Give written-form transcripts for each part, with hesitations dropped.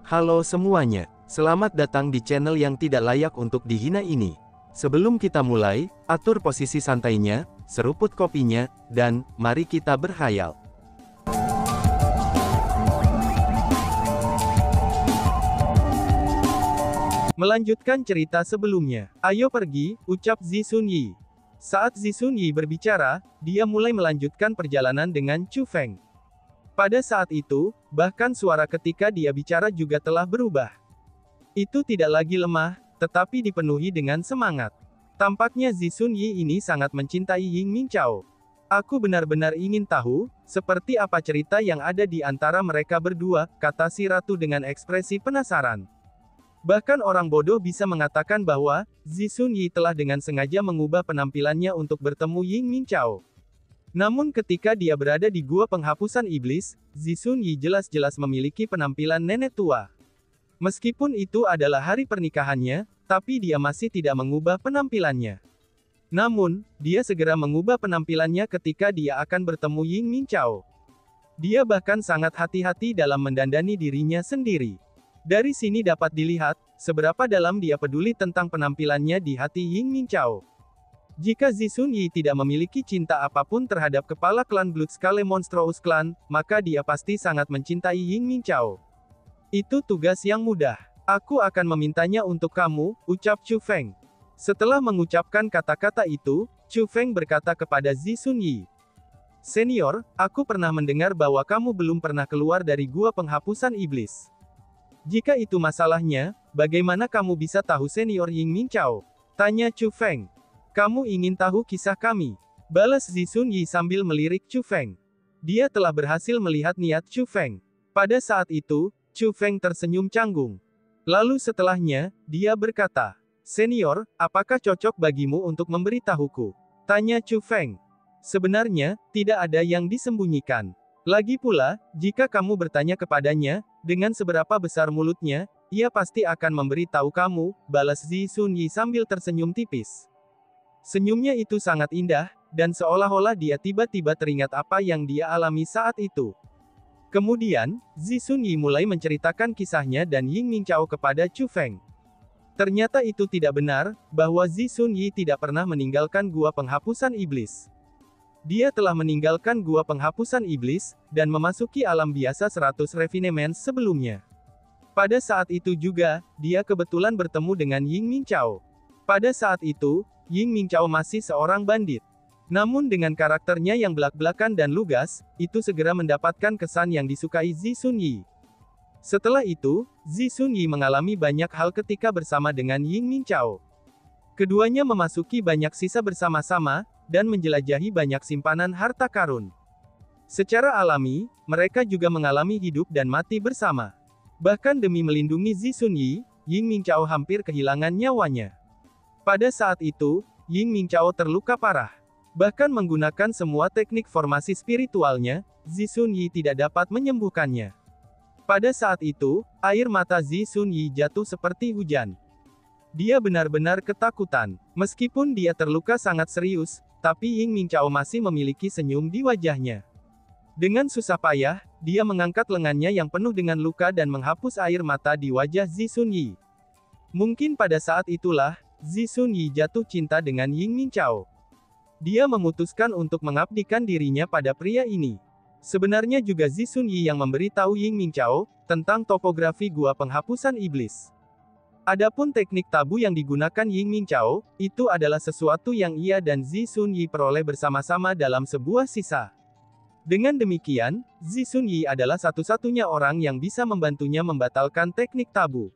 Halo semuanya, selamat datang di channel yang tidak layak untuk dihina ini. Sebelum kita mulai, atur posisi santainya, seruput kopinya, dan mari kita berkhayal. Melanjutkan cerita sebelumnya. Ayo pergi, ucap Zi Xunyi. Saat Zi Xunyi berbicara, dia mulai melanjutkan perjalanan dengan Chu Feng. Pada saat itu, bahkan suara ketika dia bicara juga telah berubah. Itu tidak lagi lemah, tetapi dipenuhi dengan semangat. Tampaknya Zi Xunyi ini sangat mencintai Ying Mingqiao. Aku benar-benar ingin tahu, seperti apa cerita yang ada di antara mereka berdua, kata si ratu dengan ekspresi penasaran. Bahkan orang bodoh bisa mengatakan bahwa, Zi Xunyi telah dengan sengaja mengubah penampilannya untuk bertemu Ying Mingqiao. Namun ketika dia berada di gua penghapusan iblis, Zi Xunyi jelas-jelas memiliki penampilan nenek tua. Meskipun itu adalah hari pernikahannya, tapi dia masih tidak mengubah penampilannya. Namun, dia segera mengubah penampilannya ketika dia akan bertemu Ying Mingqiao. Dia bahkan sangat hati-hati dalam mendandani dirinya sendiri. Dari sini dapat dilihat, seberapa dalam dia peduli tentang penampilannya di hati Ying Mingqiao. Jika Zi Xunyi tidak memiliki cinta apapun terhadap kepala klan Bloodskale Monstrous Clan, maka dia pasti sangat mencintai Ying Mingqiao. Itu tugas yang mudah. Aku akan memintanya untuk kamu, ucap Chu Feng. Setelah mengucapkan kata-kata itu, Chu Feng berkata kepada Zi Xunyi. Senior, aku pernah mendengar bahwa kamu belum pernah keluar dari gua penghapusan iblis. Jika itu masalahnya, bagaimana kamu bisa tahu senior Ying Mingqiao? Tanya Chu Feng. Kamu ingin tahu kisah kami? Balas Zi Xunyi sambil melirik Chu Feng. Dia telah berhasil melihat niat Chu Feng. Pada saat itu, Chu Feng tersenyum canggung. Lalu setelahnya, dia berkata, Senior, apakah cocok bagimu untuk memberitahuku? Tanya Chu Feng. Sebenarnya, tidak ada yang disembunyikan. Lagi pula, jika kamu bertanya kepadanya, dengan seberapa besar mulutnya, ia pasti akan memberitahu kamu, balas Zi Xunyi sambil tersenyum tipis. Senyumnya itu sangat indah, dan seolah-olah dia tiba-tiba teringat apa yang dia alami saat itu. Kemudian, Zi Xunyi mulai menceritakan kisahnya dan Ying Mingqiao kepada Chu Feng. Ternyata itu tidak benar, bahwa Zi Xunyi tidak pernah meninggalkan gua penghapusan iblis. Dia telah meninggalkan gua penghapusan iblis, dan memasuki alam biasa 100 refinements sebelumnya. Pada saat itu juga, dia kebetulan bertemu dengan Ying Mingqiao. Pada saat itu, Ying Mingqiao masih seorang bandit. Namun dengan karakternya yang belak-belakan dan lugas, itu segera mendapatkan kesan yang disukai Zi Xunyi. Setelah itu, Zi Xunyi mengalami banyak hal ketika bersama dengan Ying Mingqiao. Keduanya memasuki banyak sisa bersama-sama, dan menjelajahi banyak simpanan harta karun. Secara alami, mereka juga mengalami hidup dan mati bersama. Bahkan demi melindungi Zi Xunyi, Ying Mingqiao hampir kehilangan nyawanya. Pada saat itu, Ying Mingqiao terluka parah. Bahkan menggunakan semua teknik formasi spiritualnya, Zi Xunyi tidak dapat menyembuhkannya. Pada saat itu, air mata Zi Xunyi jatuh seperti hujan. Dia benar-benar ketakutan. Meskipun dia terluka sangat serius, tapi Ying Mingqiao masih memiliki senyum di wajahnya. Dengan susah payah, dia mengangkat lengannya yang penuh dengan luka dan menghapus air mata di wajah Zi Xunyi. Mungkin pada saat itulah, Zi Xunyi jatuh cinta dengan Ying Mingqiao. Dia memutuskan untuk mengabdikan dirinya pada pria ini. Sebenarnya juga Zi Xunyi yang memberitahu Ying Mingqiao tentang topografi gua penghapusan iblis. Adapun teknik tabu yang digunakan Ying Mingqiao, itu adalah sesuatu yang ia dan Zi Xunyi peroleh bersama-sama dalam sebuah sisa. Dengan demikian, Zi Xunyi adalah satu-satunya orang yang bisa membantunya membatalkan teknik tabu.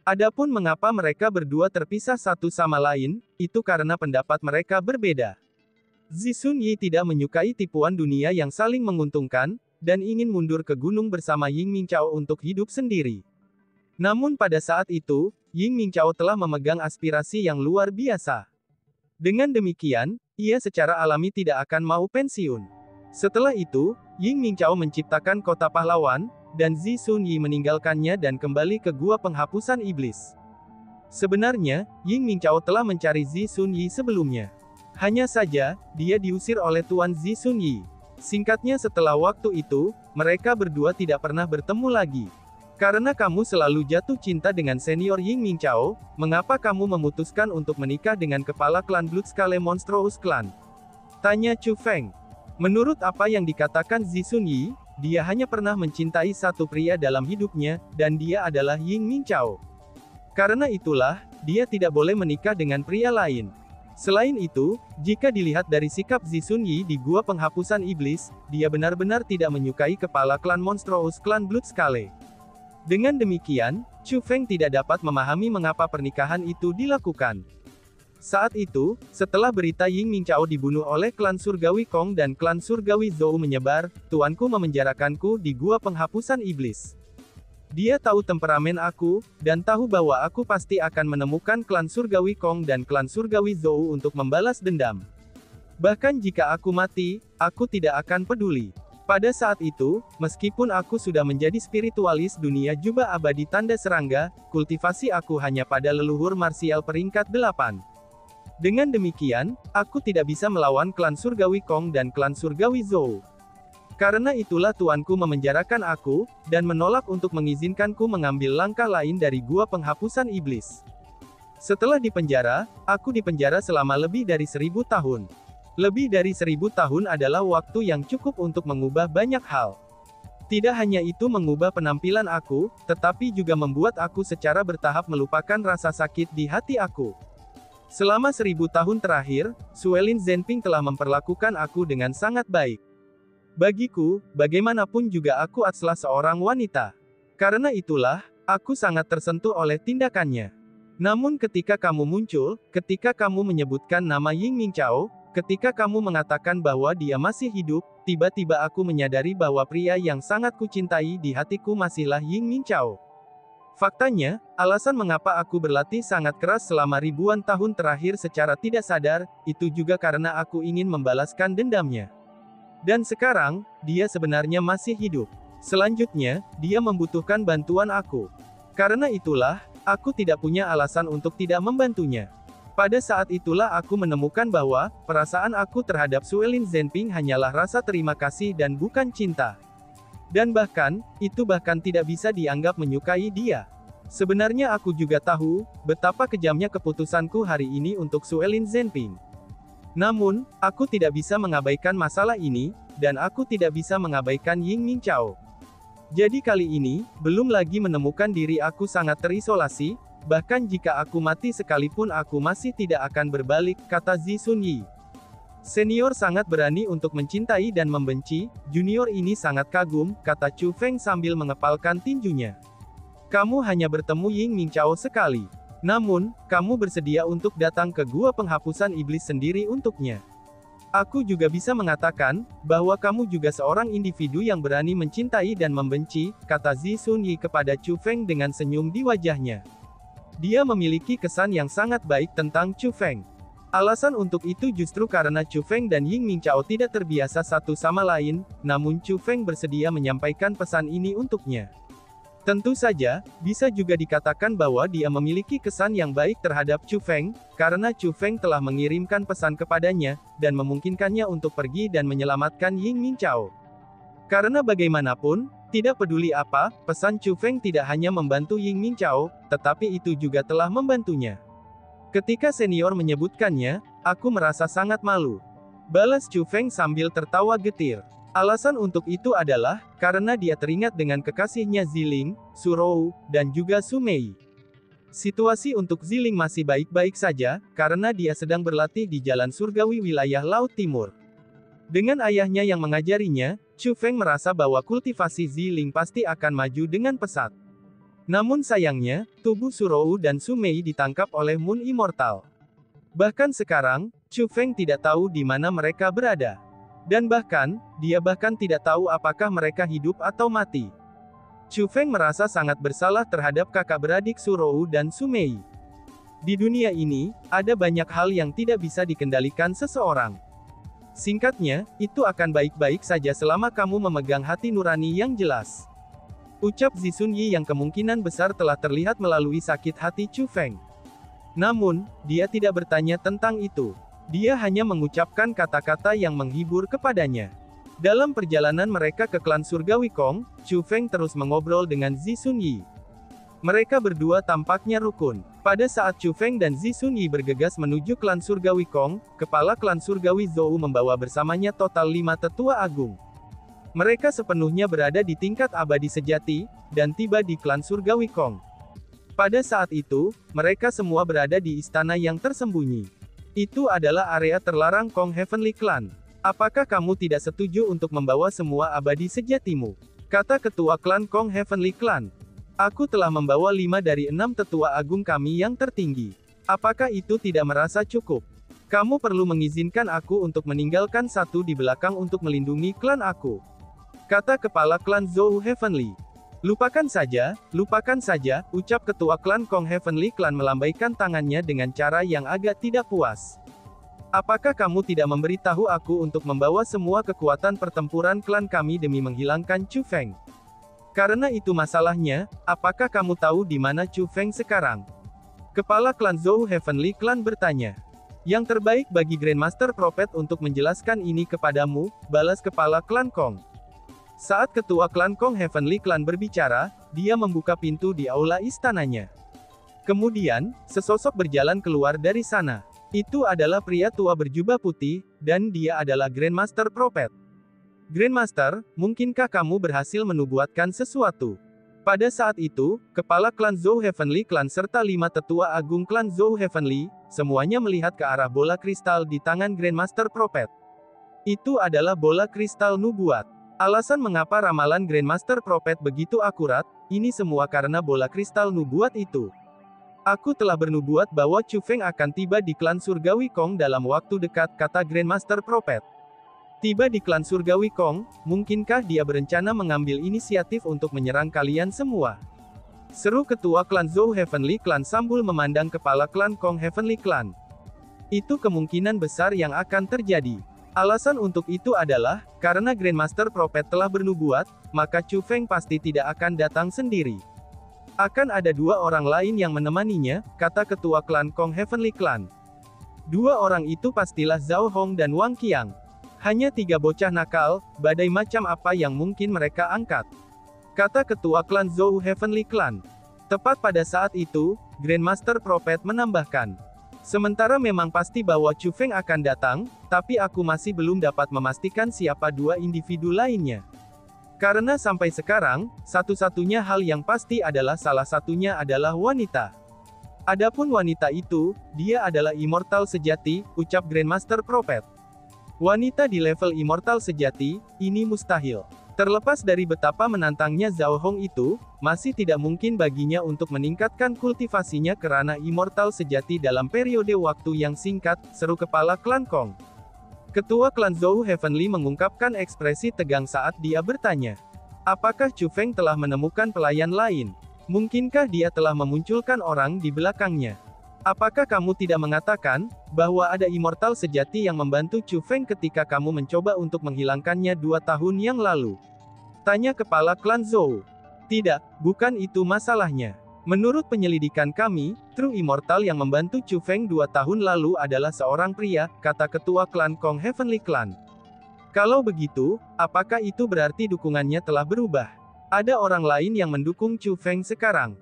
Adapun mengapa mereka berdua terpisah satu sama lain, itu karena pendapat mereka berbeda. Zi Xunyi tidak menyukai tipuan dunia yang saling menguntungkan, dan ingin mundur ke gunung bersama Ying Mingqiao untuk hidup sendiri. Namun pada saat itu, Ying Mingqiao telah memegang aspirasi yang luar biasa. Dengan demikian, ia secara alami tidak akan mau pensiun. Setelah itu, Ying Mingqiao menciptakan kota pahlawan, dan Zi Xunyi meninggalkannya dan kembali ke gua penghapusan iblis. Sebenarnya, Ying Mingqiao telah mencari Zi Xunyi sebelumnya. Hanya saja, dia diusir oleh Tuan Zi Xunyi. Singkatnya setelah waktu itu, mereka berdua tidak pernah bertemu lagi. Karena kamu selalu jatuh cinta dengan senior Ying Mingchao, mengapa kamu memutuskan untuk menikah dengan kepala klan Blood Scale Monstrous Clan? Tanya Chu Feng. Menurut apa yang dikatakan Zi Sunyi, dia hanya pernah mencintai satu pria dalam hidupnya, dan dia adalah Ying Mingchao. Karena itulah, dia tidak boleh menikah dengan pria lain. Selain itu, jika dilihat dari sikap Zi Sunyi di Gua Penghapusan Iblis, dia benar-benar tidak menyukai kepala klan Monstrous Clan Blood Scale. Dengan demikian, Chu Feng tidak dapat memahami mengapa pernikahan itu dilakukan. Saat itu, setelah berita Ying Mingchao dibunuh oleh klan Surgawi Kong dan klan Surgawi Zhou menyebar, tuanku memenjarakanku di Gua Penghapusan Iblis. Dia tahu temperamen aku, dan tahu bahwa aku pasti akan menemukan klan Surgawi Kong dan klan Surgawi Zhou untuk membalas dendam. Bahkan jika aku mati, aku tidak akan peduli. Pada saat itu, meskipun aku sudah menjadi spiritualis dunia jubah abadi tanda serangga, kultivasi aku hanya pada leluhur marsial peringkat 8. Dengan demikian, aku tidak bisa melawan klan Surgawi Kong dan klan Surgawi Zhou. Karena itulah tuanku memenjarakan aku, dan menolak untuk mengizinkanku mengambil langkah lain dari Gua Penghapusan Iblis. Setelah dipenjara, aku dipenjara selama lebih dari 1000 tahun. Lebih dari 1000 tahun adalah waktu yang cukup untuk mengubah banyak hal. Tidak hanya itu mengubah penampilan aku, tetapi juga membuat aku secara bertahap melupakan rasa sakit di hati aku. Selama 1000 tahun terakhir, Suelin Zhenping telah memperlakukan aku dengan sangat baik. Bagiku, bagaimanapun juga aku adalah seorang wanita. Karena itulah, aku sangat tersentuh oleh tindakannya. Namun ketika kamu muncul, ketika kamu menyebutkan nama Ying Mingchao, ketika kamu mengatakan bahwa dia masih hidup, tiba-tiba aku menyadari bahwa pria yang sangat kucintai di hatiku masihlah Ying Mingchao. Faktanya, alasan mengapa aku berlatih sangat keras selama ribuan tahun terakhir secara tidak sadar, itu juga karena aku ingin membalaskan dendamnya. Dan sekarang, dia sebenarnya masih hidup. Selanjutnya, dia membutuhkan bantuan aku. Karena itulah, aku tidak punya alasan untuk tidak membantunya. Pada saat itulah aku menemukan bahwa, perasaan aku terhadap Suelin Zhenping hanyalah rasa terima kasih dan bukan cinta. Dan bahkan, itu bahkan tidak bisa dianggap menyukai dia. Sebenarnya aku juga tahu, betapa kejamnya keputusanku hari ini untuk Suelin Zhenping. Namun, aku tidak bisa mengabaikan masalah ini, dan aku tidak bisa mengabaikan Ying Mingchao. Jadi kali ini, belum lagi menemukan diri aku sangat terisolasi, bahkan jika aku mati sekalipun aku masih tidak akan berbalik, kata Zi Sunyi. Senior sangat berani untuk mencintai dan membenci, junior ini sangat kagum, kata Chu Feng sambil mengepalkan tinjunya. Kamu hanya bertemu Ying Mingchao sekali. Namun, kamu bersedia untuk datang ke Gua Penghapusan Iblis sendiri untuknya. Aku juga bisa mengatakan, bahwa kamu juga seorang individu yang berani mencintai dan membenci, kata Zi Sunyi kepada Chu Feng dengan senyum di wajahnya. Dia memiliki kesan yang sangat baik tentang Chu Feng. Alasan untuk itu justru karena Chu Feng dan Ying Mingchao tidak terbiasa satu sama lain, namun Chu Feng bersedia menyampaikan pesan ini untuknya. Tentu saja, bisa juga dikatakan bahwa dia memiliki kesan yang baik terhadap Chu Feng, karena Chu Feng telah mengirimkan pesan kepadanya, dan memungkinkannya untuk pergi dan menyelamatkan Ying Mingchao. Karena bagaimanapun, tidak peduli apa, pesan Chu Feng tidak hanya membantu Ying Mingchao, tetapi itu juga telah membantunya. Ketika senior menyebutkannya, aku merasa sangat malu. Balas Chu Feng sambil tertawa getir. Alasan untuk itu adalah, karena dia teringat dengan kekasihnya Ziling, Surou, dan juga Su Mei. Situasi untuk Ziling masih baik-baik saja, karena dia sedang berlatih di jalan surgawi wilayah Laut Timur. Dengan ayahnya yang mengajarinya, Chu Feng merasa bahwa kultivasi Ziling pasti akan maju dengan pesat. Namun sayangnya, tubuh Surou dan Su Mei ditangkap oleh Moon Immortal. Bahkan sekarang, Chu Feng tidak tahu di mana mereka berada. Dan bahkan, dia bahkan tidak tahu apakah mereka hidup atau mati. Chu Feng merasa sangat bersalah terhadap kakak beradik Surou dan Su Mei. Di dunia ini, ada banyak hal yang tidak bisa dikendalikan seseorang. Singkatnya, itu akan baik-baik saja selama kamu memegang hati nurani yang jelas. Ucap Zi Sunyi yang kemungkinan besar telah terlihat melalui sakit hati Chu Feng. Namun, dia tidak bertanya tentang itu. Dia hanya mengucapkan kata-kata yang menghibur kepadanya. Dalam perjalanan mereka ke klan surgawi Kong, Chu Feng terus mengobrol dengan Zi Sunyi. Mereka berdua tampaknya rukun. Pada saat Chu Feng dan Zi Sunyi bergegas menuju klan surgawi Kong, kepala klan surgawi Zhou membawa bersamanya total 5 tetua agung. Mereka sepenuhnya berada di tingkat abadi sejati, dan tiba di klan surgawi Kong. Pada saat itu, mereka semua berada di istana yang tersembunyi. Itu adalah area terlarang Kong Heavenly Clan. Apakah kamu tidak setuju untuk membawa semua abadi sejatimu? Kata ketua klan Kong Heavenly Clan. Aku telah membawa 5 dari 6 tetua agung kami yang tertinggi. Apakah itu tidak merasa cukup? Kamu perlu mengizinkan aku untuk meninggalkan satu di belakang untuk melindungi klan aku. Kata kepala klan Zhou Heavenly. Lupakan saja, ucap ketua klan Kong Heavenly Clan melambaikan tangannya dengan cara yang agak tidak puas. Apakah kamu tidak memberitahu aku untuk membawa semua kekuatan pertempuran klan kami demi menghilangkan Chu Feng? Karena itu masalahnya, apakah kamu tahu di mana Chu Feng sekarang? Kepala klan Zhou Heavenly Clan bertanya. Yang terbaik bagi Grandmaster Prophet untuk menjelaskan ini kepadamu, balas kepala klan Kong. Saat ketua klan Kong Heavenly Clan berbicara, dia membuka pintu di aula istananya. Kemudian, sesosok berjalan keluar dari sana. Itu adalah pria tua berjubah putih, dan dia adalah Grandmaster Prophet. Grandmaster, mungkinkah kamu berhasil menubuatkan sesuatu? Pada saat itu, kepala klan Zhou Heavenly Clan serta 5 tetua agung klan Zhou Heavenly, semuanya melihat ke arah bola kristal di tangan Grandmaster Prophet. Itu adalah bola kristal nubuat. Alasan mengapa ramalan Grandmaster Prophet begitu akurat, ini semua karena bola kristal nubuat itu. Aku telah bernubuat bahwa Chu Feng akan tiba di klan surgawi Kong dalam waktu dekat, kata Grandmaster Prophet. Tiba di klan surgawi Kong, mungkinkah dia berencana mengambil inisiatif untuk menyerang kalian semua? Seru ketua klan Zhou Heavenly Clan sambil memandang kepala klan Kong Heavenly Clan. Itu kemungkinan besar yang akan terjadi. Alasan untuk itu adalah, karena Grandmaster Prophet telah bernubuat, maka Chu Feng pasti tidak akan datang sendiri. Akan ada 2 orang lain yang menemaninya, kata ketua klan Kong Heavenly Clan. 2 orang itu pastilah Zhao Hong dan Wang Qiang. Hanya 3 bocah nakal, badai macam apa yang mungkin mereka angkat? Kata ketua klan Zhou Heavenly Clan. Tepat pada saat itu, Grandmaster Prophet menambahkan. Sementara memang pasti bahwa Chu Feng akan datang, tapi aku masih belum dapat memastikan siapa 2 individu lainnya. Karena sampai sekarang, satu-satunya hal yang pasti adalah salah satunya adalah wanita. Adapun wanita itu, dia adalah immortal sejati, ucap Grandmaster Prophet. Wanita di level immortal sejati, ini mustahil. Terlepas dari betapa menantangnya Zhao Hong itu, masih tidak mungkin baginya untuk meningkatkan kultivasinya ke ranah immortal sejati dalam periode waktu yang singkat, seru kepala klan Kong. Ketua klan Zhou Heavenly mengungkapkan ekspresi tegang saat dia bertanya. Apakah Chu Feng telah menemukan pelayan lain? Mungkinkah dia telah memunculkan orang di belakangnya? Apakah kamu tidak mengatakan, bahwa ada immortal sejati yang membantu Chu Feng ketika kamu mencoba untuk menghilangkannya 2 tahun yang lalu? Tanya kepala klan Zhou. Tidak, bukan itu masalahnya. Menurut penyelidikan kami, True Immortal yang membantu Chu Feng 2 tahun lalu adalah seorang pria, kata ketua klan Kong Heavenly Clan. Kalau begitu, apakah itu berarti dukungannya telah berubah? Ada orang lain yang mendukung Chu Feng sekarang.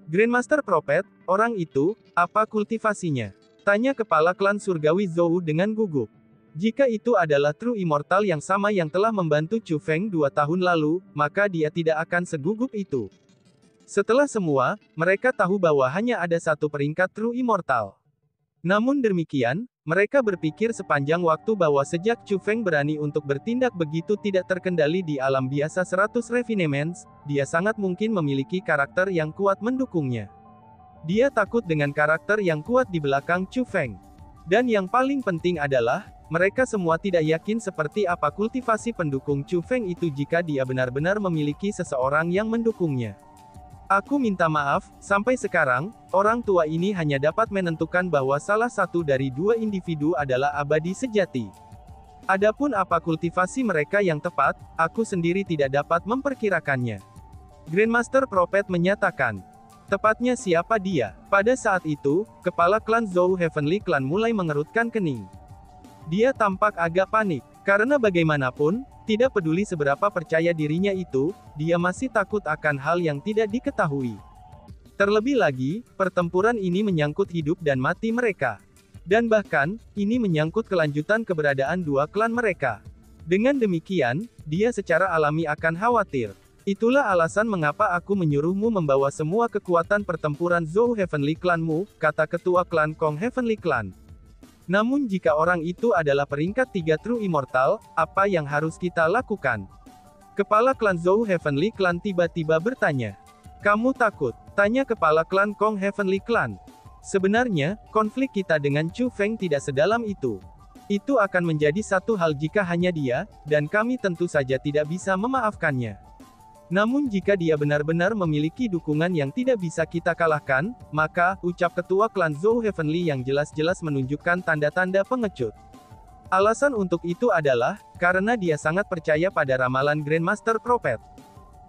Grandmaster Prophet, orang itu, apa kultivasinya? Tanya kepala klan surgawi Zhou dengan gugup. Jika itu adalah True Immortal yang sama yang telah membantu Chu Feng 2 tahun lalu, maka dia tidak akan segugup itu. Setelah semua, mereka tahu bahwa hanya ada 1 peringkat True Immortal. Namun demikian, mereka berpikir sepanjang waktu bahwa sejak Chu Feng berani untuk bertindak begitu tidak terkendali di alam biasa 100 refinements, dia sangat mungkin memiliki karakter yang kuat mendukungnya. Dia takut dengan karakter yang kuat di belakang Chu Feng. Dan yang paling penting adalah, mereka semua tidak yakin seperti apa kultivasi pendukung Chu Feng itu jika dia benar-benar memiliki seseorang yang mendukungnya. Aku minta maaf, sampai sekarang, orang tua ini hanya dapat menentukan bahwa salah satu dari 2 individu adalah abadi sejati. Adapun apa kultivasi mereka yang tepat, aku sendiri tidak dapat memperkirakannya. Grandmaster Prophet menyatakan. Tepatnya siapa dia? Pada saat itu, kepala klan Zhou Heavenly Clan mulai mengerutkan kening. Dia tampak agak panik, karena bagaimanapun, Tidak peduli seberapa percaya dirinya itu, dia masih takut akan hal yang tidak diketahui. Terlebih lagi, pertempuran ini menyangkut hidup dan mati mereka. Dan bahkan, ini menyangkut kelanjutan keberadaan dua klan mereka. Dengan demikian, dia secara alami akan khawatir. Itulah alasan mengapa aku menyuruhmu membawa semua kekuatan pertempuran Zhou Heavenly Clanmu, kata ketua klan Kong Heavenly Clan. Namun jika orang itu adalah peringkat 3 True Immortal, apa yang harus kita lakukan? Kepala klan Zhou Heavenly Clan tiba-tiba bertanya. Kamu takut? Tanya kepala klan Kong Heavenly Clan. Sebenarnya, konflik kita dengan Chu Feng tidak sedalam itu. Itu akan menjadi satu hal jika hanya dia, dan kami tentu saja tidak bisa memaafkannya. Namun jika dia benar-benar memiliki dukungan yang tidak bisa kita kalahkan, maka, ucap ketua klan Zhou Heavenly yang jelas-jelas menunjukkan tanda-tanda pengecut. Alasan untuk itu adalah, karena dia sangat percaya pada ramalan Grandmaster Prophet.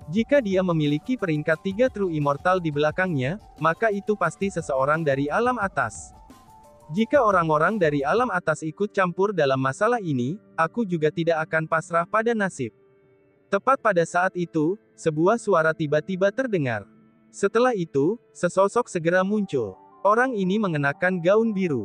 Jika dia memiliki peringkat 3 True Immortal di belakangnya, maka itu pasti seseorang dari alam atas. Jika orang-orang dari alam atas ikut campur dalam masalah ini, aku juga tidak akan pasrah pada nasib. Tepat pada saat itu, sebuah suara tiba-tiba terdengar. Setelah itu, sesosok segera muncul. Orang ini mengenakan gaun biru.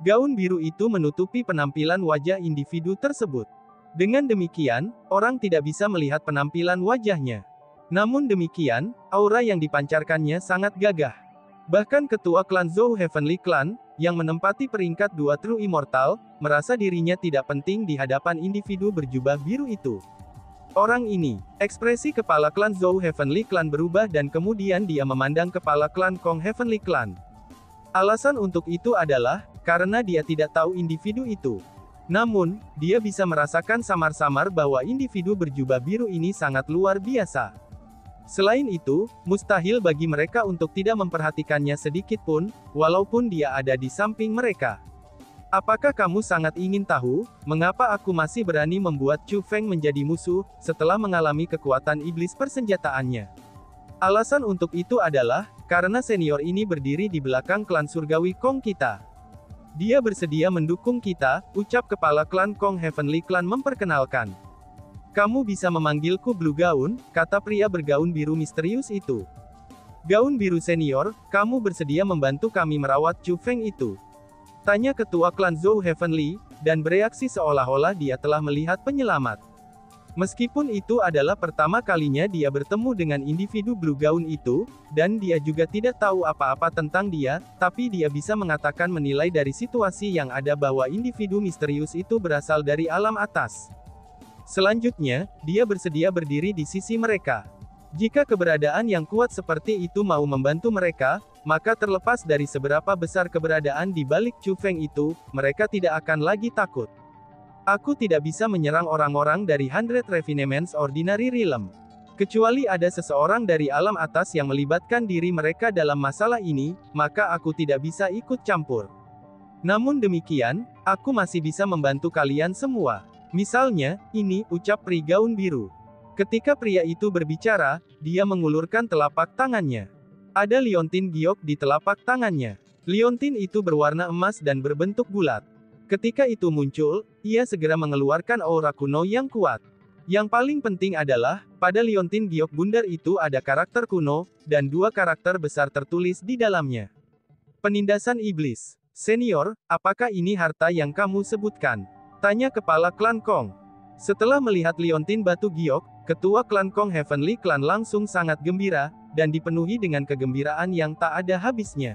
Gaun biru itu menutupi penampilan wajah individu tersebut. Dengan demikian, orang tidak bisa melihat penampilan wajahnya. Namun demikian, aura yang dipancarkannya sangat gagah. Bahkan ketua klan Zhou Heavenly Clan, yang menempati peringkat 2 True Immortal, merasa dirinya tidak penting di hadapan individu berjubah biru itu. Orang ini, ekspresi kepala klan Zhou Heavenly Clan berubah dan kemudian dia memandang kepala klan Kong Heavenly Clan. Alasan untuk itu adalah, karena dia tidak tahu individu itu. Namun, dia bisa merasakan samar-samar bahwa individu berjubah biru ini sangat luar biasa. Selain itu, mustahil bagi mereka untuk tidak memperhatikannya sedikit pun, walaupun dia ada di samping mereka. Apakah kamu sangat ingin tahu, mengapa aku masih berani membuat Chu Feng menjadi musuh, setelah mengalami kekuatan iblis persenjataannya? Alasan untuk itu adalah, karena senior ini berdiri di belakang klan surgawi Kong kita. Dia bersedia mendukung kita, ucap kepala klan Kong Heavenly Clan memperkenalkan. Kamu bisa memanggilku Blue Gaun, kata pria bergaun biru misterius itu. Gaun biru senior, kamu bersedia membantu kami merawat Chu Feng itu? Tanya ketua klan Zhou Heavenly, dan bereaksi seolah-olah dia telah melihat penyelamat. Meskipun itu adalah pertama kalinya dia bertemu dengan individu Blue Gaun itu, dan dia juga tidak tahu apa-apa tentang dia, tapi dia bisa mengatakan menilai dari situasi yang ada bahwa individu misterius itu berasal dari alam atas. Selanjutnya, dia bersedia berdiri di sisi mereka. Jika keberadaan yang kuat seperti itu mau membantu mereka, maka terlepas dari seberapa besar keberadaan di balik Chu Feng itu, mereka tidak akan lagi takut. Aku tidak bisa menyerang orang-orang dari 100 Refinements Ordinary Realm. Kecuali ada seseorang dari alam atas yang melibatkan diri mereka dalam masalah ini, maka aku tidak bisa ikut campur. Namun demikian, aku masih bisa membantu kalian semua. Misalnya, ini, ucap pria gaun biru. Ketika pria itu berbicara, dia mengulurkan telapak tangannya. Ada liontin giok di telapak tangannya. Liontin itu berwarna emas dan berbentuk bulat. Ketika itu muncul, ia segera mengeluarkan aura kuno yang kuat. Yang paling penting adalah, pada liontin giok bundar itu ada karakter kuno, dan 2 karakter besar tertulis di dalamnya. Penindasan iblis. Senior, apakah ini harta yang kamu sebutkan? Tanya kepala klan Kong. Setelah melihat liontin batu giok, ketua klan Kong Heavenly Clan langsung sangat gembira, dan dipenuhi dengan kegembiraan yang tak ada habisnya.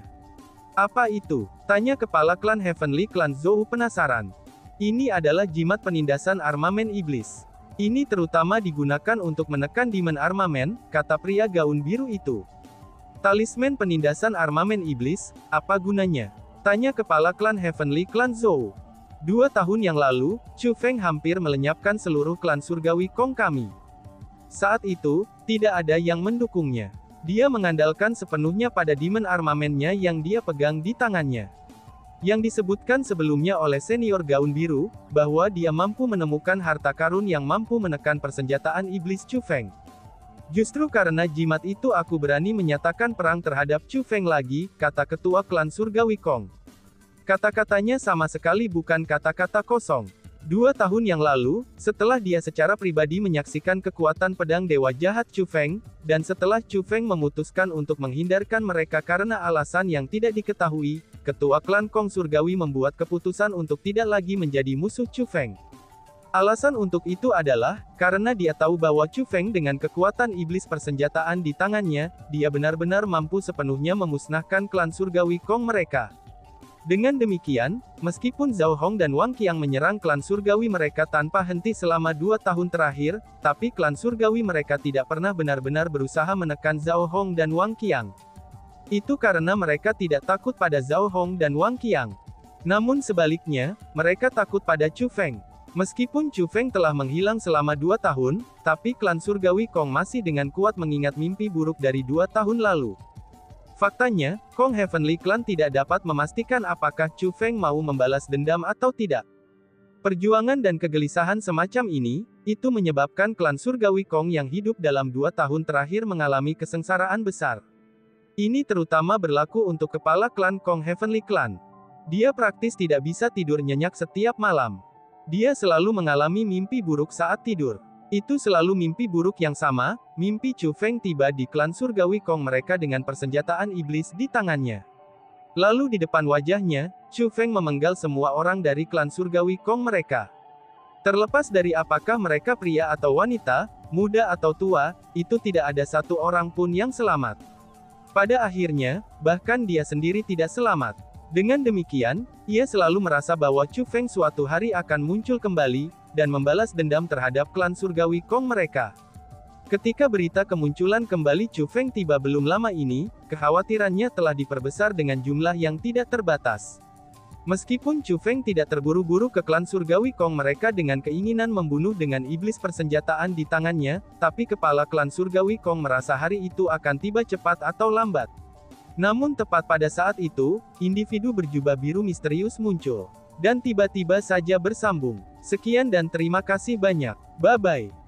Apa itu? Tanya kepala klan Heavenly Clan Zhou penasaran. Ini adalah jimat penindasan armamen iblis. Ini terutama digunakan untuk menekan demon armamen, kata pria gaun biru itu. Talisman penindasan armamen iblis, apa gunanya? Tanya kepala klan Heavenly Clan Zhou. 2 tahun yang lalu, Chu Feng hampir melenyapkan seluruh klan surgawi Kong kami. Saat itu, tidak ada yang mendukungnya. Dia mengandalkan sepenuhnya pada demon armamennya yang dia pegang di tangannya. Yang disebutkan sebelumnya oleh senior gaun biru, bahwa dia mampu menemukan harta karun yang mampu menekan persenjataan iblis Chu Feng. Justru karena jimat itu aku berani menyatakan perang terhadap Chu Feng lagi, kata ketua klan surgawi Kong. Kata-katanya sama sekali bukan kata-kata kosong. 2 tahun yang lalu, setelah dia secara pribadi menyaksikan kekuatan pedang Dewa Jahat Chu Feng, dan setelah Chu Feng memutuskan untuk menghindarkan mereka karena alasan yang tidak diketahui, ketua klan Kong Surgawi membuat keputusan untuk tidak lagi menjadi musuh Chu Feng. Alasan untuk itu adalah, karena dia tahu bahwa Chu Feng dengan kekuatan iblis persenjataan di tangannya, dia benar-benar mampu sepenuhnya memusnahkan klan Surgawi Kong mereka. Dengan demikian, meskipun Zhao Hong dan Wang Qiang menyerang klan surgawi mereka tanpa henti selama 2 tahun terakhir, tapi klan surgawi mereka tidak pernah benar-benar berusaha menekan Zhao Hong dan Wang Qiang. Itu karena mereka tidak takut pada Zhao Hong dan Wang Qiang. Namun sebaliknya, mereka takut pada Chu Feng. Meskipun Chu Feng telah menghilang selama 2 tahun, tapi klan surgawi Kong masih dengan kuat mengingat mimpi buruk dari 2 tahun lalu. Faktanya, Kong Heavenly Clan tidak dapat memastikan apakah Chu Feng mau membalas dendam atau tidak. Perjuangan dan kegelisahan semacam ini, itu menyebabkan klan surgawi Kong yang hidup dalam 2 tahun terakhir mengalami kesengsaraan besar. Ini terutama berlaku untuk kepala klan Kong Heavenly Clan. Dia praktis tidak bisa tidur nyenyak setiap malam. Dia selalu mengalami mimpi buruk saat tidur. Itu selalu mimpi buruk yang sama, mimpi Chu Feng tiba di klan surgawi Kong mereka dengan persenjataan iblis di tangannya. Lalu di depan wajahnya, Chu Feng memenggal semua orang dari klan surgawi Kong mereka. Terlepas dari apakah mereka pria atau wanita, muda atau tua, itu tidak ada satu orang pun yang selamat. Pada akhirnya, bahkan dia sendiri tidak selamat. Dengan demikian, ia selalu merasa bahwa Chu Feng suatu hari akan muncul kembali, dan membalas dendam terhadap klan surgawi Kong mereka. Ketika berita kemunculan kembali Chu Feng tiba belum lama ini, kekhawatirannya telah diperbesar dengan jumlah yang tidak terbatas. Meskipun Chu Feng tidak terburu-buru ke klan surgawi Kong mereka dengan keinginan membunuh dengan iblis persenjataan di tangannya, tapi kepala klan surgawi Kong merasa hari itu akan tiba cepat atau lambat. Namun tepat pada saat itu, individu berjubah biru misterius muncul. Dan tiba-tiba saja bersambung. Sekian dan terima kasih banyak. Bye-bye.